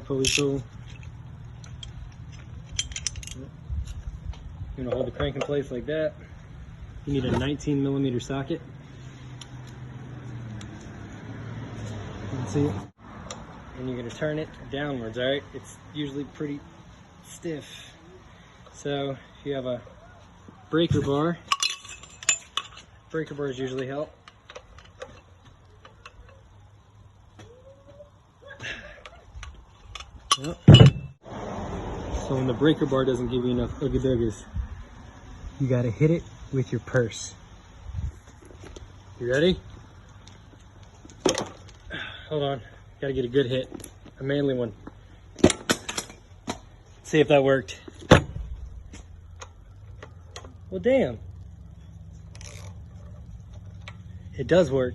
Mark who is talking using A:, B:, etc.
A: Pulley tool. You're gonna hold the crank in place like that. You need a 19mm socket. You can see it. And you're gonna turn it downwards, all right? It's usually pretty stiff. So if you have a breaker bars usually help. Yep. So when the breaker bar doesn't give you enough oogie boogies, you gotta hit it with your purse. You ready? Hold on, gotta get a good hit, a manly one. See if that worked. Well, damn. It does work.